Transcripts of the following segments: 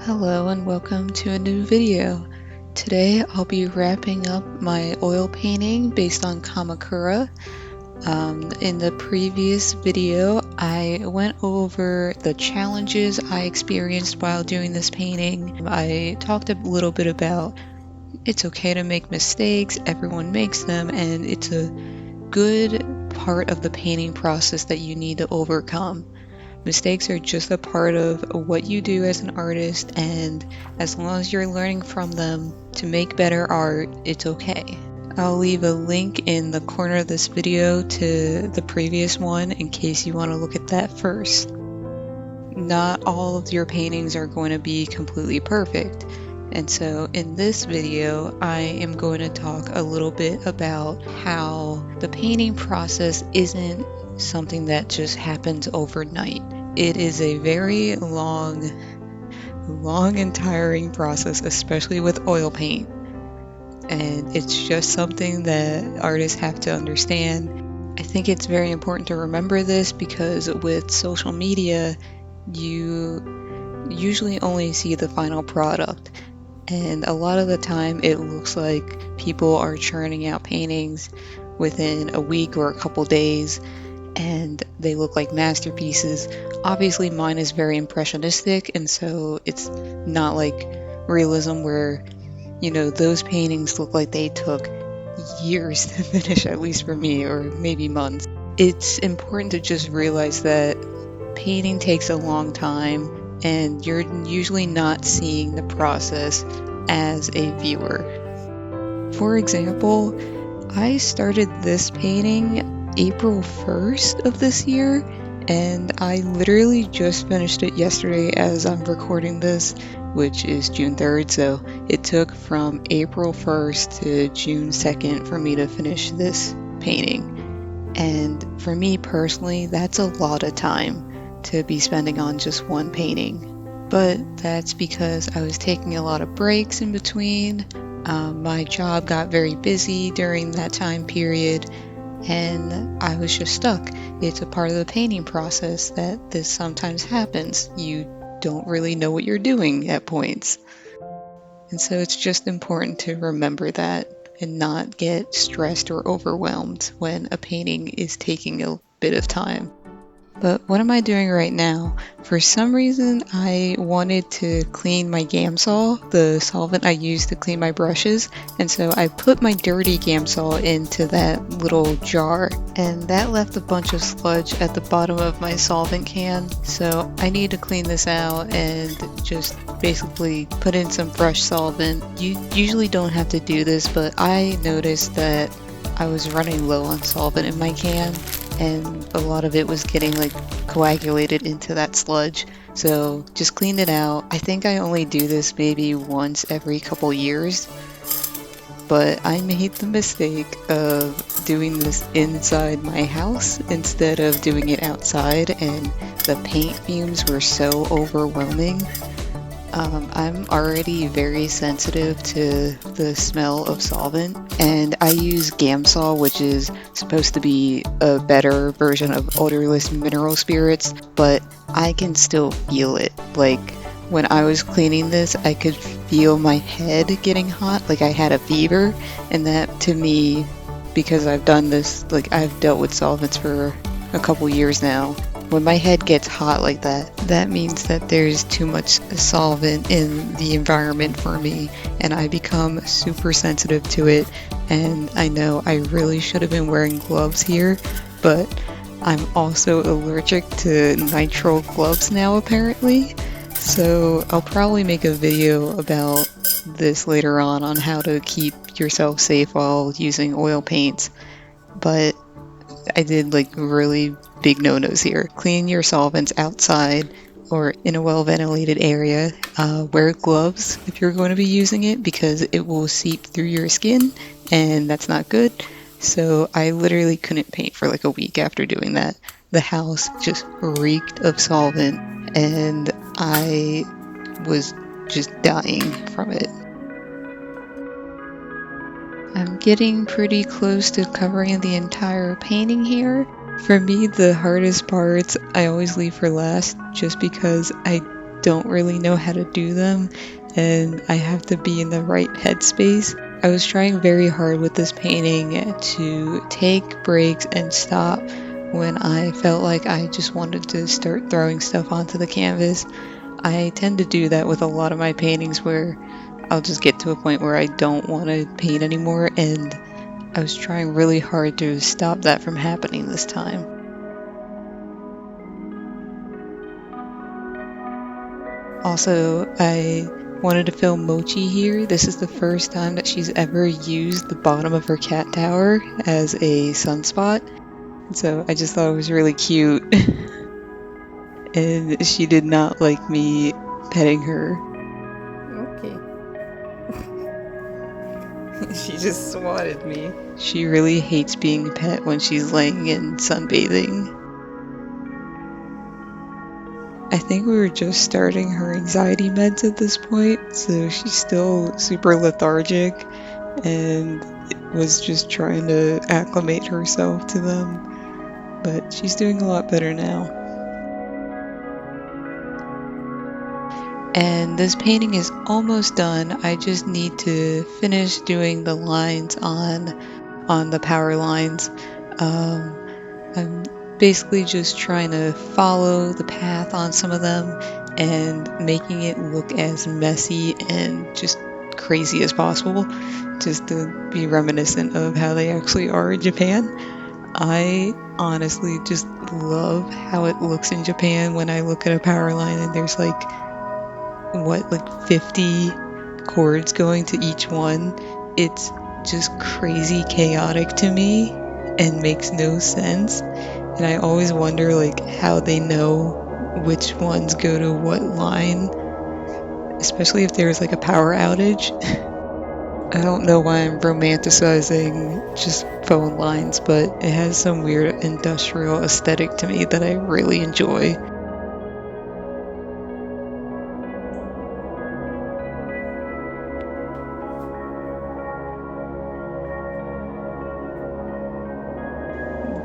Hello and welcome to a new video. Today I'll be wrapping up my oil painting based on Kamakura. In the previous video I went over the challenges I experienced while doing this painting. I talked a little bit about it's okay to make mistakes, everyone makes them, and it's a good part of the painting process that you need to overcome. Mistakes are just a part of what you do as an artist, and as long as you're learning from them to make better art, it's okay. I'll leave a link in the corner of this video to the previous one in case you want to look at that first. Not all of your paintings are going to be completely perfect, and so in this video I am going to talk a little bit about how the painting process isn't something that just happens overnight. It is a very long and tiring process, especially with oil paint. And it's just something that artists have to understand. I think it's very important to remember this because with social media, you usually only see the final product. And a lot of the time it looks like people are churning out paintings within a week or a couple days, and they look like masterpieces. Obviously mine is very impressionistic, and so it's not like realism where, you know, those paintings look like they took years to finish, at least for me, or maybe months. It's important to just realize that painting takes a long time and you're usually not seeing the process as a viewer. For example, I started this painting April 1st of this year, and I literally just finished it yesterday as I'm recording this, which is June 3rd, so it took from April 1st to June 2nd for me to finish this painting. And for me personally, that's a lot of time to be spending on just one painting. But that's because I was taking a lot of breaks in between. My job got very busy during that time period, and I was just stuck. It's a part of the painting process that this sometimes happens. You don't really know what you're doing at points. And so it's just important to remember that and not get stressed or overwhelmed when a painting is taking a bit of time. But what am I doing right now? For some reason, I wanted to clean my Gamsol, the solvent I use to clean my brushes, and so I put my dirty Gamsol into that little jar, and that left a bunch of sludge at the bottom of my solvent can, so I need to clean this out and just basically put in some fresh solvent. You usually don't have to do this, but I noticed that I was running low on solvent in my can, and a lot of it was getting like coagulated into that sludge, so just cleaned it out. I think I only do this maybe once every couple years, but I made the mistake of doing this inside my house instead of doing it outside, and the paint fumes were so overwhelming. I'm already very sensitive to the smell of solvent, and I use Gamsol, which is supposed to be a better version of odorless mineral spirits, but I can still feel it. Like when I was cleaning this, I could feel my head getting hot, like I had a fever, and that to me, because I've done this, like I've dealt with solvents for a couple years now, when my head gets hot like that, that means that there's too much solvent in the environment for me, and I become super sensitive to it. And I know I really should have been wearing gloves here, but I'm also allergic to nitrile gloves now apparently, so I'll probably make a video about this later on how to keep yourself safe while using oil paints. But I did like really big no-nos here. Clean your solvents outside or in a well-ventilated area. Wear gloves if you're going to be using it because it will seep through your skin, and that's not good. So I literally couldn't paint for like a week after doing that. The house just reeked of solvent, and I was just dying from it. I'm getting pretty close to covering the entire painting here. For me, the hardest parts I always leave for last just because I don't really know how to do them, and I have to be in the right headspace. I was trying very hard with this painting to take breaks and stop when I felt like I just wanted to start throwing stuff onto the canvas. I tend to do that with a lot of my paintings where I'll just get to a point where I don't want to paint anymore, and I was trying really hard to stop that from happening this time. Also, I wanted to film Mochi here. This is the first time that she's ever used the bottom of her cat tower as a sunspot. So I just thought it was really cute. And she did not like me petting her. Okay. She just swatted me. She really hates being pet when she's laying in sunbathing. I think we were just starting her anxiety meds at this point, so she's still super lethargic and was just trying to acclimate herself to them, but she's doing a lot better now. And this painting is almost done. I just need to finish doing the lines on the power lines. I'm basically just trying to follow the path on some of them and making it look as messy and just crazy as possible, just to be reminiscent of how they actually are in Japan. I honestly just love how it looks in Japan when I look at a power line and there's like 50 cords going to each one. It's just crazy chaotic to me and makes no sense. And I always wonder like how they know which ones go to what line, especially if there's like a power outage. I don't know why I'm romanticizing just phone lines, but it has some weird industrial aesthetic to me that I really enjoy.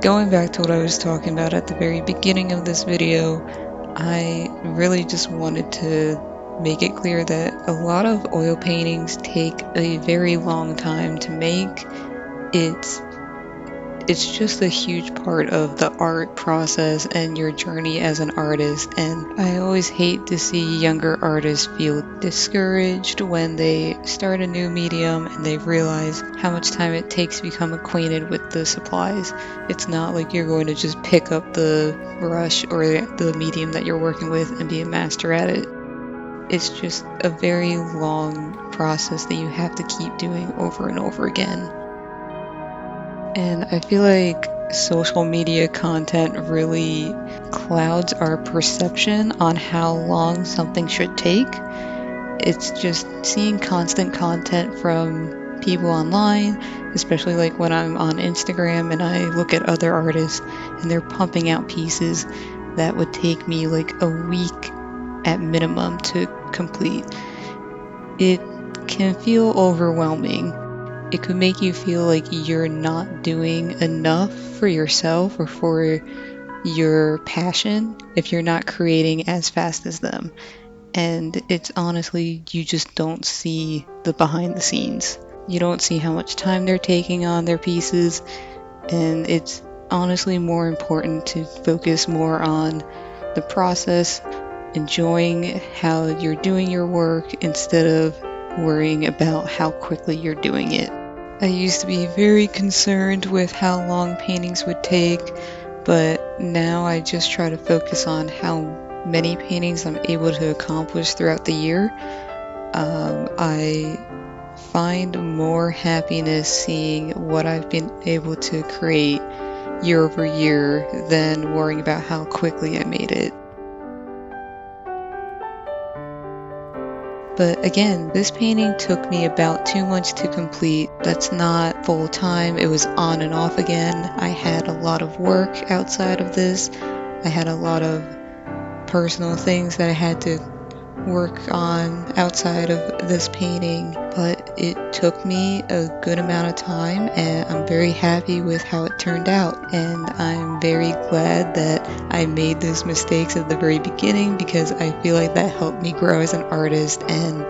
Going back to what I was talking about at the very beginning of this video, I really just wanted to make it clear that a lot of oil paintings take a very long time to make. It's just a huge part of the art process and your journey as an artist, and I always hate to see younger artists feel discouraged when they start a new medium and they realize how much time it takes to become acquainted with the supplies. It's not like you're going to just pick up the brush or the medium that you're working with and be a master at it. It's just a very long process that you have to keep doing over and over again. And I feel like social media content really clouds our perception on how long something should take. It's just seeing constant content from people online, especially like when I'm on Instagram and I look at other artists and they're pumping out pieces that would take me like a week at minimum to complete. It can feel overwhelming. It could make you feel like you're not doing enough for yourself or for your passion if you're not creating as fast as them. And it's honestly, you just don't see the behind the scenes. You don't see how much time they're taking on their pieces, and it's honestly more important to focus more on the process, enjoying how you're doing your work instead of worrying about how quickly you're doing it. I used to be very concerned with how long paintings would take, but now I just try to focus on how many paintings I'm able to accomplish throughout the year. I find more happiness seeing what I've been able to create year over year than worrying about how quickly I made it. But again, this painting took me about 2 months to complete. That's not full time, it was on and off again. I had a lot of work outside of this. I had a lot of personal things that I had to work on outside of this painting, but it took me a good amount of time and I'm very happy with how it turned out. And I'm very glad that I made those mistakes at the very beginning because I feel like that helped me grow as an artist and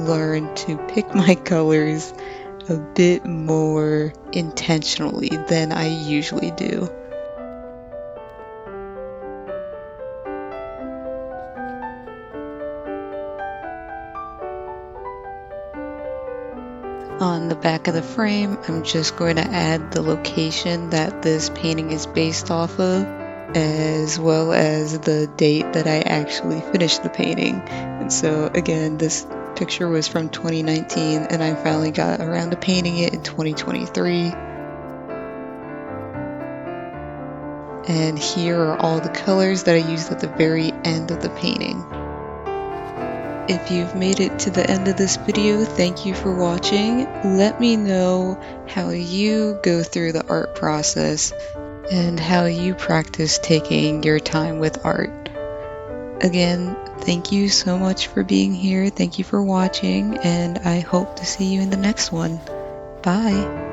learn to pick my colors a bit more intentionally than I usually do. On the back of the frame, I'm just going to add the location that this painting is based off of, as well as the date that I actually finished the painting. And so again, this picture was from 2019 and I finally got around to painting it in 2023. And here are all the colors that I used at the very end of the painting. If you've made it to the end of this video, thank you for watching. Let me know how you go through the art process and how you practice taking your time with art. Again, thank you so much for being here. Thank you for watching, and I hope to see you in the next one. Bye.